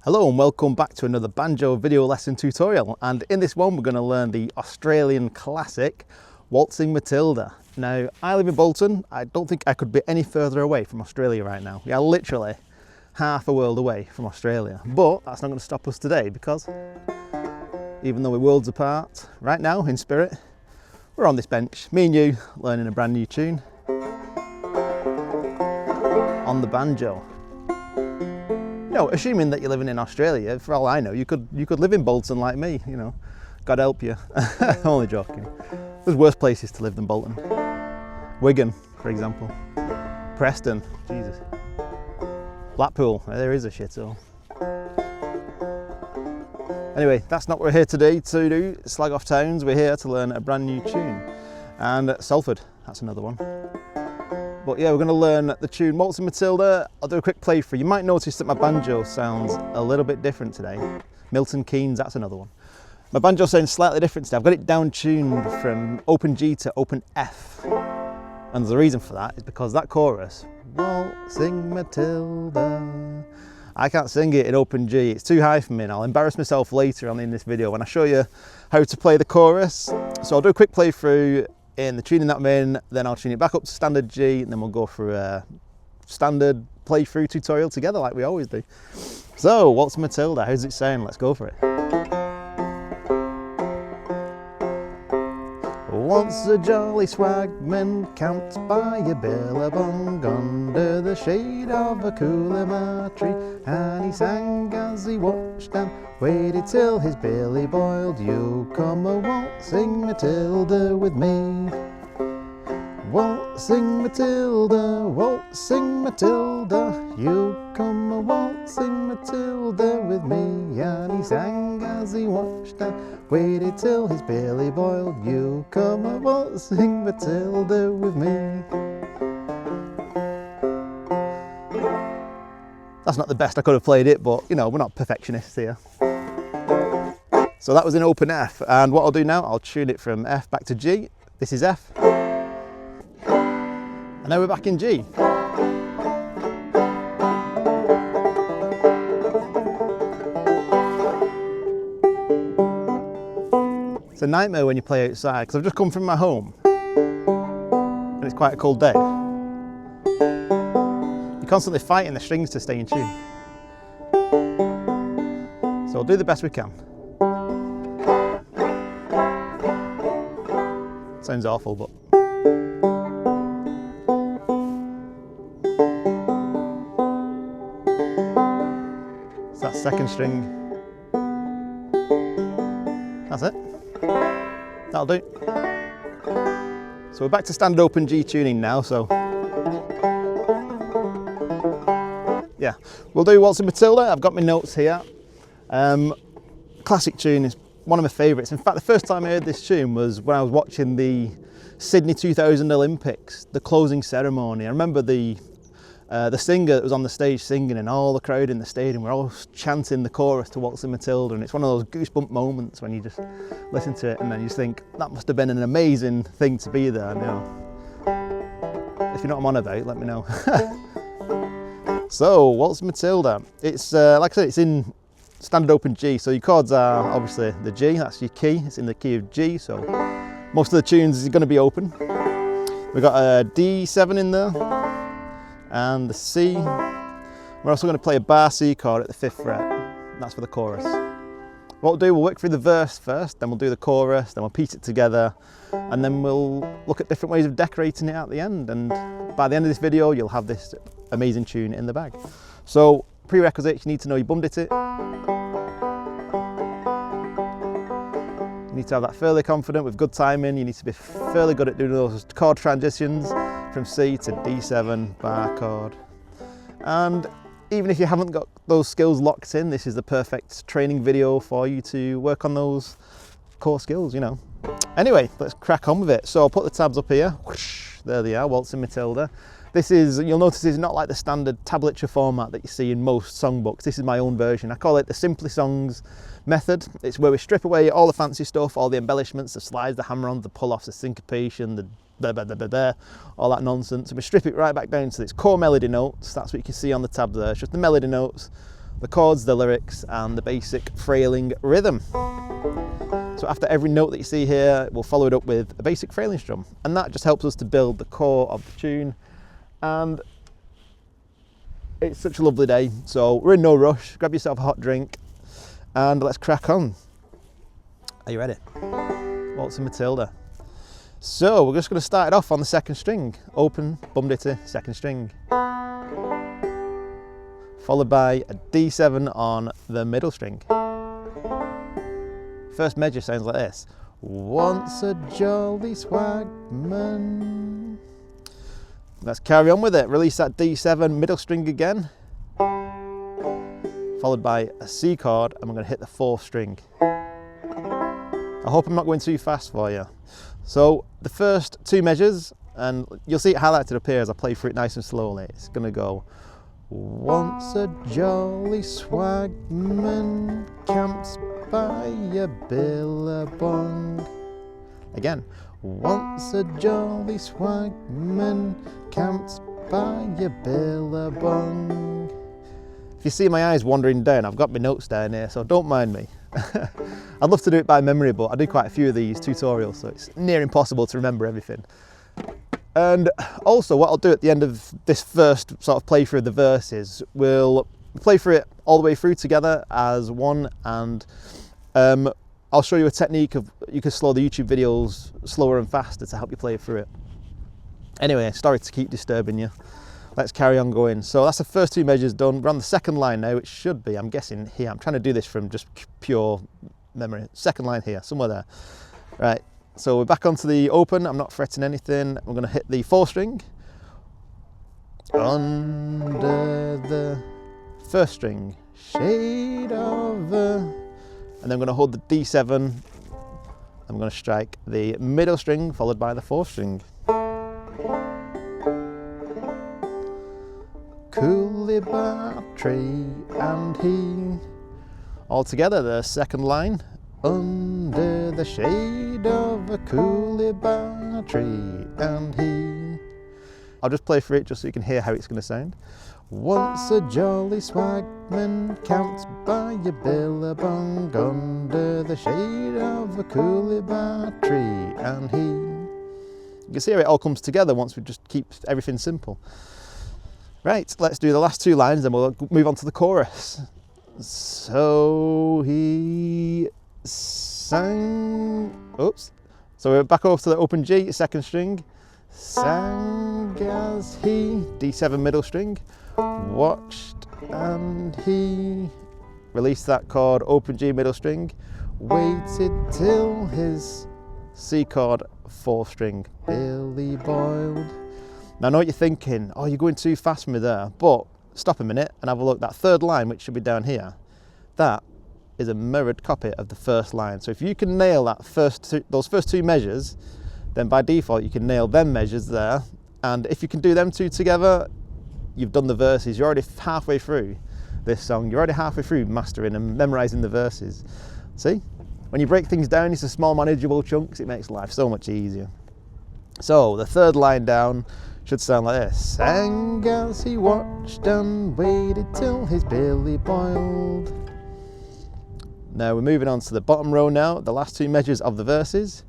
Hello and welcome back to another banjo video lesson tutorial, and in this one we're going to learn the Australian classic Waltzing Matilda. Now I live in Bolton. I don't think I could be any further away from Australia right now. We are literally half a world away from Australia, but that's not going to stop us today because even though we're worlds apart, right now in spirit we're on this bench, me and you, learning a brand new tune on the banjo. You know, assuming that you're living in Australia, for all I know, you could live in Bolton like me, you know. God help you. I'm only joking. There's worse places to live than Bolton. Wigan, for example. Preston, Jesus. Blackpool, there is a shithole. Anyway, that's not what we're here today to do, slag off towns. We're here to learn a brand new tune. And Salford, that's another one. But yeah, we're going to learn the tune Waltzing Matilda. I'll do a quick playthrough. You might notice that my banjo sounds a little bit different today. Milton Keynes, that's another one. My banjo sounds slightly different today. I've got it down tuned from open G to open F. And the reason for that is because that chorus, Waltzing Matilda, I can't sing it in open G. It's too high for me and I'll embarrass myself later on in this video when I show you how to play the chorus. So I'll do a quick playthrough in the tuning that I'm in, then I'll tune it back up to standard G, and then we'll go through a standard playthrough tutorial together like we always do. So, Waltzing Matilda, how's it sound? Let's go for it. Once a jolly swagman camped by a billabong under the shade of a coolima tree, and he sang as he watched and waited till his belly boiled. You come a waltzing Matilda with me. Waltzing Matilda, waltzing Matilda, you come a waltzing Matilda with me. And he sang as he watched and waited till his belly boiled. You come a waltzing Matilda with me. That's not the best I could have played it, but you know, we're not perfectionists here. So that was in open F, and what I'll do now, I'll tune it from F back to G. This is F. And now we're back in G. It's a nightmare when you play outside, because I've just come from my home and it's quite a cold day. You're constantly fighting the strings to stay in tune. So we'll do the best we can. Sounds awful, but it's that second string. That's it. That'll do. So we're back to standard open G tuning now, so yeah, we'll do Waltzing Matilda. I've got my notes here. Classic tune is one of my favourites. In fact, the first time I heard this tune was when I was watching the Sydney 2000 Olympics, the closing ceremony. I remember the singer that was on the stage singing, and all the crowd in the stadium were all chanting the chorus to Waltzing Matilda, and it's one of those goosebump moments when you just listen to it and then you just think, that must have been an amazing thing to be there. You know, if you know what I'm on about, let me know. So, Waltzing Matilda, it's like I said, it's in standard open G, so your chords are obviously the G, that's your key, it's in the key of G, so most of the tunes is going to be open. We've got a D7 in there, and the C. We're also going to play a bar C chord at the 5th fret, that's for the chorus. What we'll do, we'll work through the verse first, then we'll do the chorus, then we'll piece it together, and then we'll look at different ways of decorating it at the end, and by the end of this video you'll have this amazing tune in the bag. So prerequisites, you need to know your bum ditty. You need to have that fairly confident with good timing. You need to be fairly good at doing those chord transitions from C to D7 bar chord. And even if you haven't got those skills locked in, this is the perfect training video for you to work on those core skills, you know. Anyway, let's crack on with it. So I'll put the tabs up here. Whoosh, there they are, Waltzing Matilda. This is, you'll notice, it's not like the standard tablature format that you see in most songbooks. This is my own version. I call it the Simply Songs method. It's where we strip away all the fancy stuff, all the embellishments, the slides, the hammer-ons, the pull-offs, the syncopation, the blah, blah, blah, blah, blah, all that nonsense. And we strip it right back down to its core melody notes. That's what you can see on the tab there. It's just the melody notes. the chords, the lyrics, and the basic frailing rhythm. So after every note that you see here, we'll follow it up with a basic frailing strum, and that just helps us to build the core of the tune. And it's such a lovely day, so we're in no rush. Grab yourself a hot drink and let's crack on. Are you ready? Waltzing Matilda. So we're just going to start it off on the second string. Open, bum ditty, second string. Followed by a D7 on the middle string. First measure sounds like this. Once a jolly swagman. Let's carry on with it. Release that D7 middle string again. Followed by a C chord, and we're going to hit the fourth string. I hope I'm not going too fast for you. So the first two measures, and you'll see it highlighted up here as I play through it nice and slowly. It's going to go, once a jolly swagman camps by a billabong. Again, once a jolly swagman camps by a billabong. If you see my eyes wandering down, I've got my notes down here, so don't mind me. I'd love to do it by memory, but I do quite a few of these tutorials, so it's near impossible to remember everything. And also what I'll do at the end of this first sort of playthrough of the verses, we'll play through it all the way through together as one, and I'll show you a technique of you can slow the YouTube videos slower and faster to help you play through it. Anyway, sorry to keep disturbing you. Let's carry on going. So that's the first two measures done. We're on the second line now. It should be, I'm guessing here. I'm trying to do this from just pure memory. Second line here, somewhere there. Right, so we're back onto the open. I'm not fretting anything. We're going to hit the fourth string. Under the first string, shade of a... And then I'm going to hold the D7. I'm going to strike the middle string followed by the fourth string. Coulibatry and he. All together, the second line. Under the shade of a coulibatry and he. I'll just play for it just so you can hear how it's going to sound. Once a jolly swagman camped by a billabong under the shade of a coulibatry and he. You can see how it all comes together once we just keep everything simple. Right, let's do the last two lines and we'll move on to the chorus. So he sang, oops. So we're back over to the open G, second string. Sang as he, D7 middle string. Watched and he released that chord, open G middle string, waited till his C chord, fourth string, Billy boiled. Now I know what you're thinking, oh, you're going too fast for me there, but stop a minute and have a look. That third line, which should be down here, that is a mirrored copy of the first line. So if you can nail that those first two measures, then by default you can nail them measures there, and if you can do them two together, you've done the verses. You're already halfway through this song. You're already halfway through mastering and memorizing the verses. See? When you break things down into small manageable chunks, it makes life so much easier. So the third line down should sound like this. Sang as he watched and waited till his belly boiled. Now we're moving on to the bottom row now, the last two measures of the verses.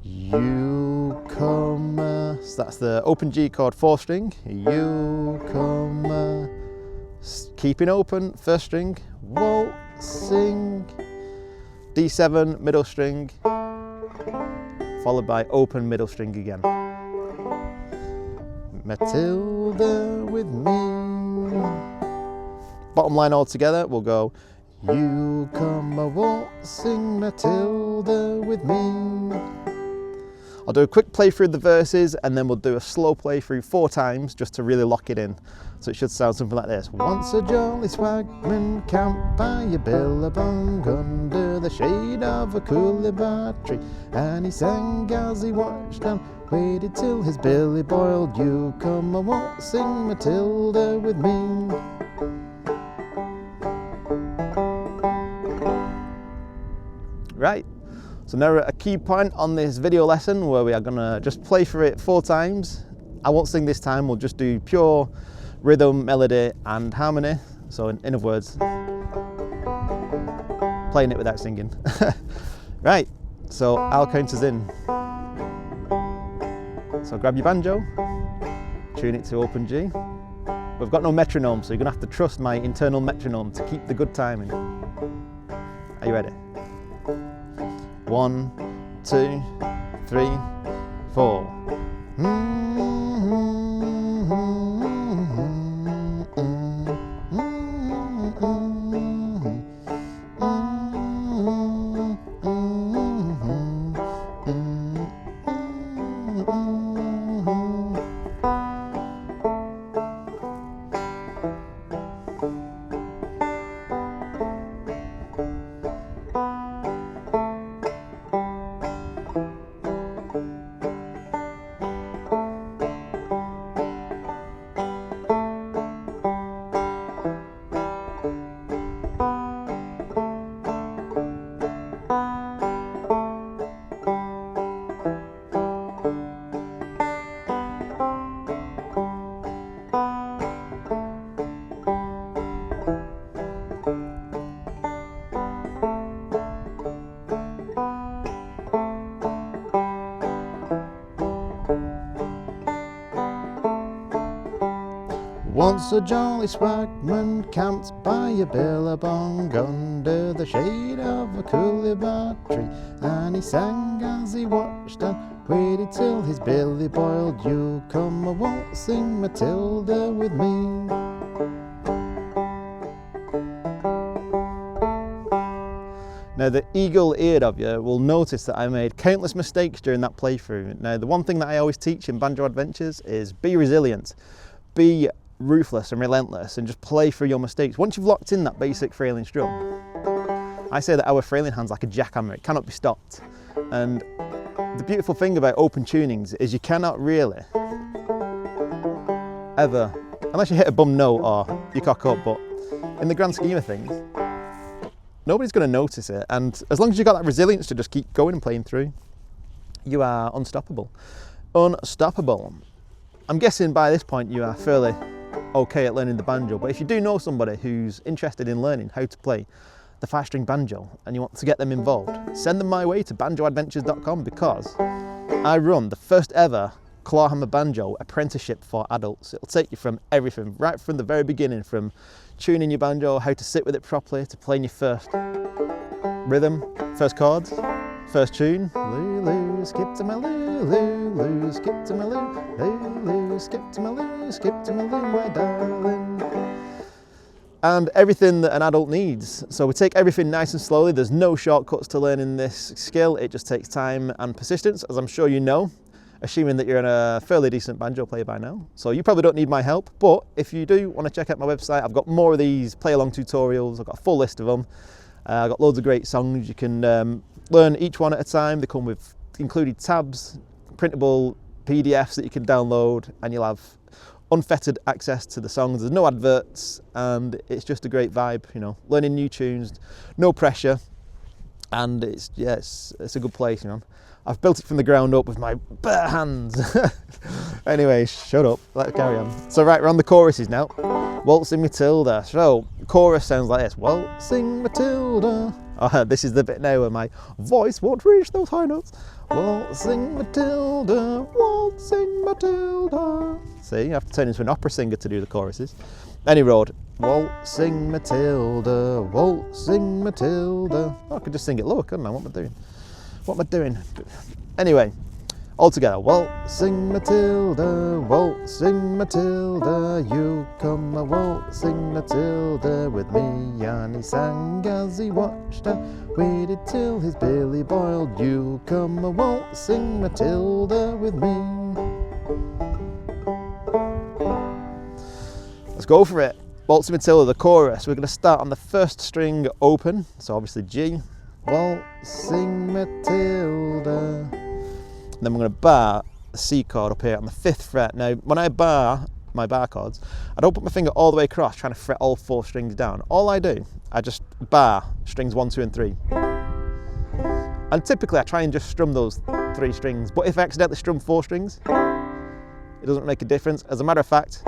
You come, so that's the open G chord, fourth string. You come, keeping open, first string. Waltzing, D7 middle string, followed by open middle string again. Matilda with me. Bottom line all together, we'll go. You come a waltzing Matilda with me. I'll do a quick playthrough of the verses and then we'll do a slow playthrough 4 times just to really lock it in. So it should sound something like this. Once a jolly swagman camped by a billabong under the shade of a coulibatry, and he sang as he watched and waited till his belly boiled. You come a waltzing Matilda with me. Right. So now we're at a key point on this video lesson where we are going to just play through it 4 times. I won't sing this time, we'll just do pure rhythm, melody and harmony. So in other words, playing it without singing. Right, so I'll count us in. So grab your banjo, tune it to open G. We've got no metronome, so you're going to have to trust my internal metronome to keep the good timing. Are you ready? 1, 2, 3, 4. Once a jolly swagman camped by a billabong under the shade of a coolibah tree, and he sang as he watched and waited till his billy boiled. You come a waltzing Matilda with me. Now the eagle-eared of you will notice that I made countless mistakes during that playthrough. Now the one thing that I always teach in Banjo Adventures is be resilient, be ruthless and relentless, and just play through your mistakes. Once you've locked in that basic frailing strum, I say that our frailing hand's like a jackhammer, it cannot be stopped. And the beautiful thing about open tunings is you cannot really ever, unless you hit a bum note or you cock up, but in the grand scheme of things, nobody's going to notice it. And as long as you've got that resilience to just keep going and playing through, you are unstoppable. Unstoppable. I'm guessing by this point you are fairly okay at learning the banjo, but if you do know somebody who's interested in learning how to play the 5-string banjo and you want to get them involved, send them my way to banjoadventures.com, because I run the first ever clawhammer banjo apprenticeship for adults. It'll take you from everything, right from the very beginning, from tuning your banjo, how to sit with it properly, to playing your first rhythm, first chords, first tune. Lulu, skip to my Lulu, Lulu, skip to my Lulu, Lulu, skip to my Lulu, skip to my Lulu, my darling. And everything that an adult needs. So we take everything nice and slowly. There's no shortcuts to learning this skill. It just takes time and persistence, as I'm sure you know, assuming that you're a fairly decent banjo player by now. So you probably don't need my help, but if you do want to check out my website, I've got more of these play-along tutorials. I've got a full list of them. I've got loads of great songs. You can learn each one at a time. They come with included tabs, printable PDFs that you can download, and you'll have unfettered access to the songs. There's no adverts, and it's just a great vibe, you know, learning new tunes, no pressure, and it's a good place, you know. I've built it from the ground up with my bare hands. Anyway, shut up, let's carry on. So right, we're on the choruses now. Waltzing Matilda. So, chorus sounds like this. Waltzing Matilda. Oh, this is the bit now where my voice won't reach those high notes. Waltzing Matilda, waltzing Matilda. See, you have to turn into an opera singer to do the choruses. Any road. Waltzing Matilda, waltzing Matilda. Oh, I could just sing it low, couldn't I? What am I doing? What am I doing? Anyway, all together. Waltzing Matilda, waltzing Matilda, you come a waltzing Matilda with me. And he sang as he watched and waited till his billy boiled. You come a waltzing Matilda with me. Let's go for it. Waltzing Matilda, the chorus. We're going to start on the first string open, so obviously G. Waltzing Matilda. And then we're going to bar the C chord up here on the 5th fret. Now, when I bar my bar chords, I don't put my finger all the way across trying to fret all 4 strings down. All I do, I just bar strings 1, 2 and 3. And typically I try and just strum those 3 strings, but if I accidentally strum 4 strings, it doesn't make a difference. As a matter of fact,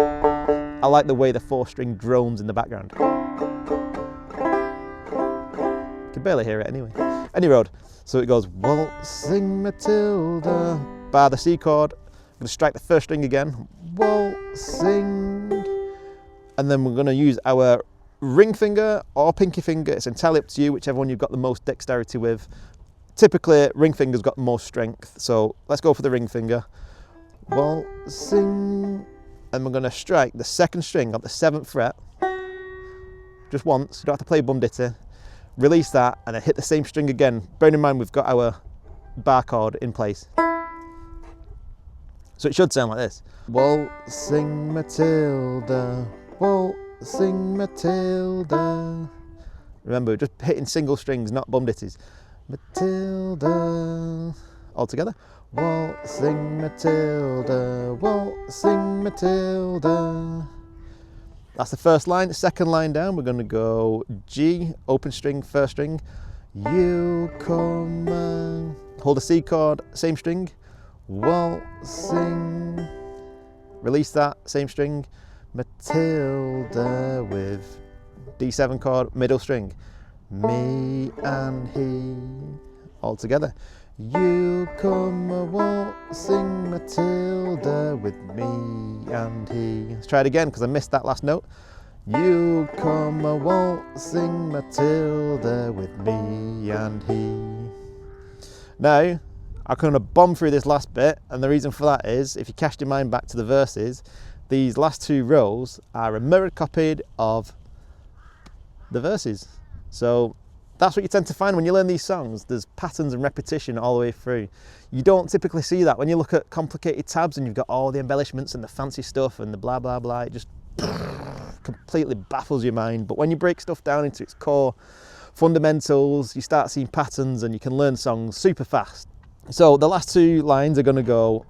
I like the way the 4-string drones in the background. You can barely hear it anyway. Any road. So it goes Waltzing Matilda, bar the C chord. I'm going to strike the 1st string again, waltzing, and then we're going to use our ring finger or pinky finger. It's entirely up to you, whichever one you've got the most dexterity with. Typically, ring finger's got the most strength, so let's go for the ring finger. Waltzing, and we're going to strike the 2nd string on the 7th fret, just once. You don't have to play bum ditty. Release that, and then hit the same string again. Bearing in mind we've got our bar chord in place. So it should sound like this. Waltzing Matilda, waltzing Matilda. Remember, just hitting single strings, not bum ditties. Matilda. All together. Waltzing Matilda, waltzing Matilda. That's the 1st line. The 2nd line down, we're going to go G, open string, 1st string. You come and hold a C chord, same string. Waltzing, release that, same string, Matilda with D7 chord, middle string, me and he, all together. You come a waltzing Matilda with me and he. Let's try it again because I missed that last note. You come a waltzing Matilda with me and he. Now, I'm going to bomb through this last bit, and the reason for that is, if you cast your mind back to the verses, these last 2 rows are a mirrored copy of the verses. So that's what you tend to find when you learn these songs. There's patterns and repetition all the way through. You don't typically see that when you look at complicated tabs and you've got all the embellishments and the fancy stuff and the blah blah blah. It just completely baffles your mind. But when you break stuff down into its core fundamentals, you start seeing patterns and you can learn songs super fast. So the last 2 lines are going to go,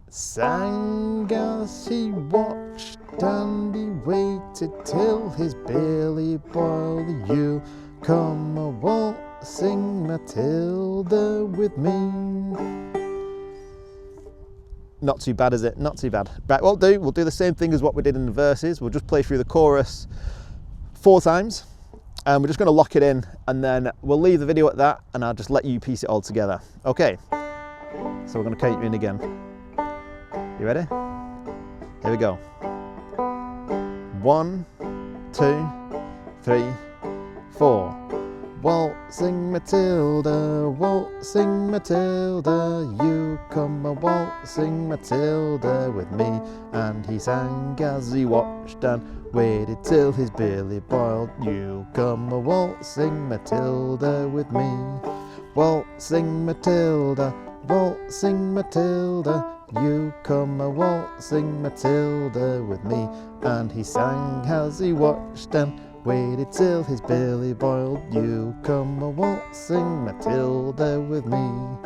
sang as he watched and he waited till his belly boiled. You come a waltzing Matilda with me. Not too bad, is it? Not too bad. Right, we'll do the same thing as what we did in the verses. We'll just play through the chorus 4 times. And we're just going to lock it in, and then we'll leave the video at that, and I'll just let you piece it all together. Okay, so we're going to count you in again. You ready? Here we go. 1, 2, 3, 4. Waltzing Matilda, waltzing Matilda, you come a waltzing Matilda with me. And he sang as he watched and waited till his belly boiled. You come a waltzing Matilda with me. Waltzing Matilda, waltzing Matilda, you come a waltzing Matilda with me. And he sang as he watched and waited till his belly boiled. You come a waltzing Matilda with me.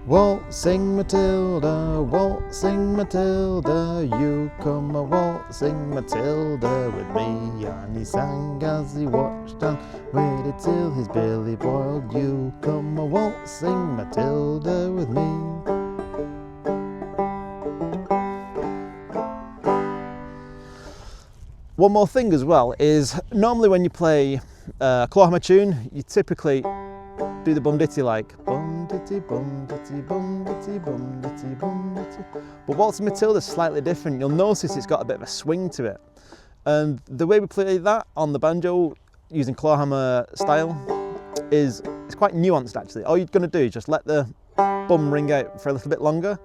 Waltzing Matilda, waltzing Matilda, you come a waltzing Matilda with me. And he sang as he watched and waited till his belly boiled. You come a waltzing Matilda with me. One more thing as well is, normally when you play a clawhammer tune, you typically do the bum ditty like bum ditty, bum ditty, bum ditty, bum ditty, bum ditty. But Waltzing Matilda's slightly different. You'll notice it's got a bit of a swing to it. And the way we play that on the banjo using clawhammer style is it's quite nuanced actually. All you're going to do is just let the bum ring out for a little bit longer,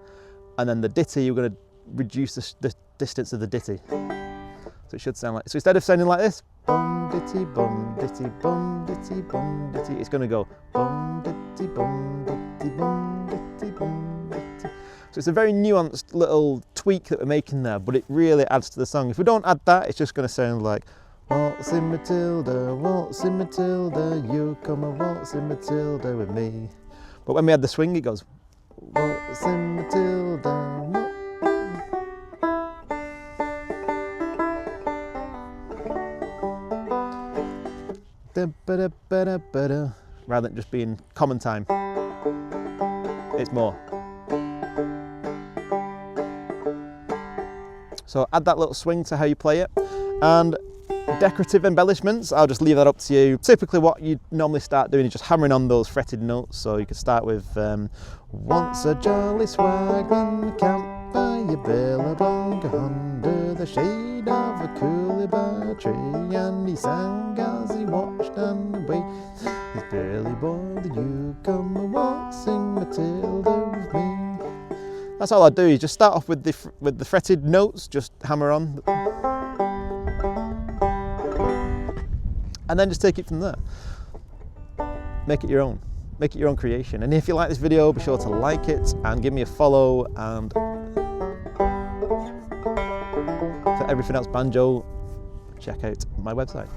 and then the ditty, you're going to reduce the distance of the ditty. So it should sound like, so instead of sounding like this, bum ditty, bum ditty, bum ditty, bum ditty, it's going to go bum ditty, bum ditty, bum ditty, bum ditty. So it's a very nuanced little tweak that we're making there, but it really adds to the song. If we don't add that, it's just going to sound like Waltzing Matilda, you come and waltzing Matilda with me. But when we add the swing, it goes Waltzing Matilda. Rather than just being common time, it's more. So add that little swing to how you play it. And decorative embellishments, I'll just leave that up to you. Typically what you normally start doing is just hammering on those fretted notes. So you could start with once a jolly swagman camped by a billabong under the shade of a coolibah tree, and he sang as he watched and waited. His Billy boy, do you come a waltzing Matilda with me? That's all I do. You just start off with the fretted notes, just hammer on, and then just take it from there. Make it your own. Make it your own creation. And if you like this video, be sure to like it and give me a follow. And for everything else banjo, check out my website.